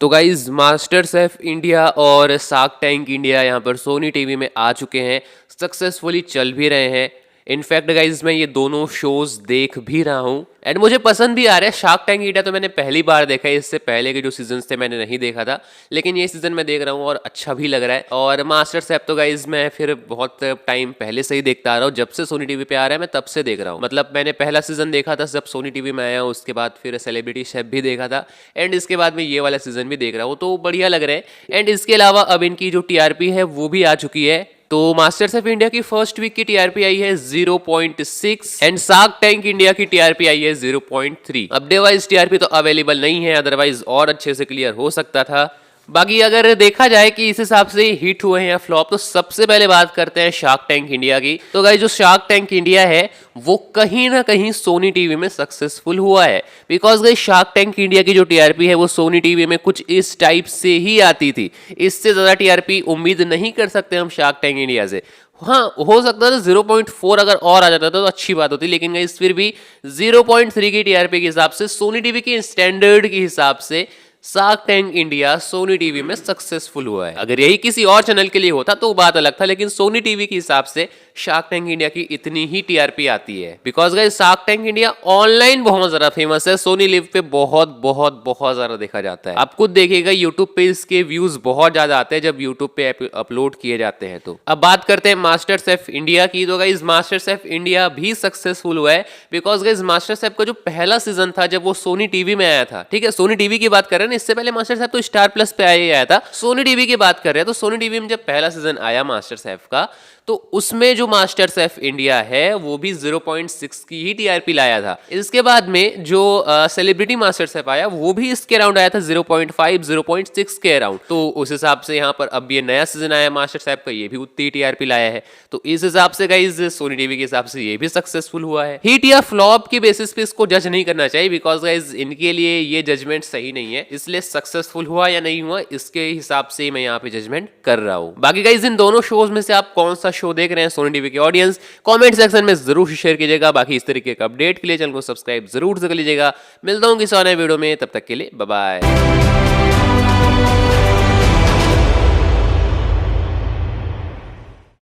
तो guys master chef India और shark tank India यहाँ पर सोनी टीवी में आ चुके हैं, सक्सेसफुली चल भी रहे हैं। इनफैक्ट गाइज मैं ये दोनों शोज देख भी रहा हूँ एंड मुझे पसंद भी आ रहा है। शार्क टैंक इंडिया तो मैंने पहली बार देखा है, इससे पहले के जो सीजन्स थे मैंने नहीं देखा था, लेकिन ये सीजन मैं देख रहा हूँ और अच्छा भी लग रहा है। और मास्टर शेफ तो गाइज मैं फिर बहुत टाइम पहले से ही देखता आ रहा हूँ, जब से सोनी टीवी पे आ रहा है मैं तब से देख रहा हूँ। मतलब मैंने पहला सीजन देखा था जब सोनी टीवी में आया, उसके बाद फिर सेलिब्रिटी शेफ भी देखा था एंड इसके बाद मैं ये वाला सीजन भी देख रहा हूँ, तो बढ़िया लग रहा है। एंड इसके अलावा अब इनकी जो टीआरपी है वो भी आ चुकी है। तो मास्टर शेफ इंडिया की फर्स्ट वीक की टीआरपी आई है 0.6 एंड शार्क टैंक इंडिया की टीआरपी आई है 0.3। अब डिवाइस टीआरपी तो अवेलेबल नहीं है, अदरवाइज और अच्छे से क्लियर हो सकता था। बाकी अगर देखा जाए कि इस हिसाब से हिट हुए हैं या फ्लॉप, तो सबसे पहले बात करते हैं शार्क टैंक इंडिया की। तो गाइस जो शार्क टैंक इंडिया है वो कहीं ना कहीं सोनी टीवी में सक्सेसफुल हुआ है, because guys shark tank India की जो टीआरपी है वो सोनी टीवी में कुछ इस टाइप से ही आती थी। इससे ज्यादा टीआरपी उम्मीद नहीं कर सकते हम शार्क टैंक इंडिया से। हाँ, हो सकता था 0.4 अगर और आ जाता तो अच्छी बात होती, लेकिन गाइस फिर भी 0.3 की टीआरपी के हिसाब से, सोनी टीवी के स्टैंडर्ड के हिसाब से shark tank India Sony TV में सक्सेसफुल हुआ है। अगर यही किसी और चैनल के लिए होता तो बात अलग था, लेकिन सोनी टीवी के हिसाब से शार्क टैंक इंडिया की इतनी ही टीआरपी आती है, because guys shark tank India online बहुत ज्यादा फेमस है। सोनी लिव पे बहुत बहुत बहुत ज्यादा देखा जाता है। आप खुद देखिएगा यूट्यूब पे इसके व्यूज बहुत ज्यादा आते हैं जब यूट्यूब पे अपलोड किए जाते हैं। तो अब बात करते हैं मास्टर शेफ इंडिया की। तो गाइस मास्टर शेफ इंडिया भी सक्सेसफुल हुआ है, बिकॉज गाइस मास्टर शेफ का जो पहला सीजन था जब वो सोनी टीवी में आया था, ठीक है, सोनी टीवी की बात कर रहे हैं, इससे पहले मास्टर शेफ तो स्टार प्लस पे आया था, सोनी टीवी की बात कर रहे हैं। तो सोनी टीवी में जब पहला सीजन आया मास्टर शेफ का, तो उसमें जो मास्टर शेफ इंडिया है वो भी 0.6 की ही टीआरपी लाया था। इसके बाद में जो सेलिब्रिटी मास्टर शेफ आया वो भी इसके अराउंड आया था 0.5 0.6 के अराउंड। तो उस हिसाब से यहाँ पर अब ये नया सीजन आया मास्टर शेफ का, ये भी उतनी टीआरपी लाया है। तो इस हिसाब से गाइस सोनी टीवी के हिसाब से ये भी सक्सेसफुल हुआ है। हिट या फ्लॉप के बेसिस पे इसको जज नहीं करना चाहिए, बिकॉज गाइस इनके लिए ये जजमेंट सही नहीं है, इसलिए सक्सेसफुल हुआ या नहीं हुआ इसके हिसाब से मैं यहाँ पे जजमेंट कर रहा हूँ। बाकी गाइस इन दोनों शोज में से आप कौन सा शो देख रहे हैं सोनी टीवी के ऑडियंस, कमेंट सेक्शन में जरूर शेयर कीजिएगा। बाकी इस तरीके का अपडेट के लिए चैनल को सब्सक्राइब जरूर से कर लीजिएगा। मिलता हूँ किसी और नए वीडियो में, तब तक के लिए बाय बाय।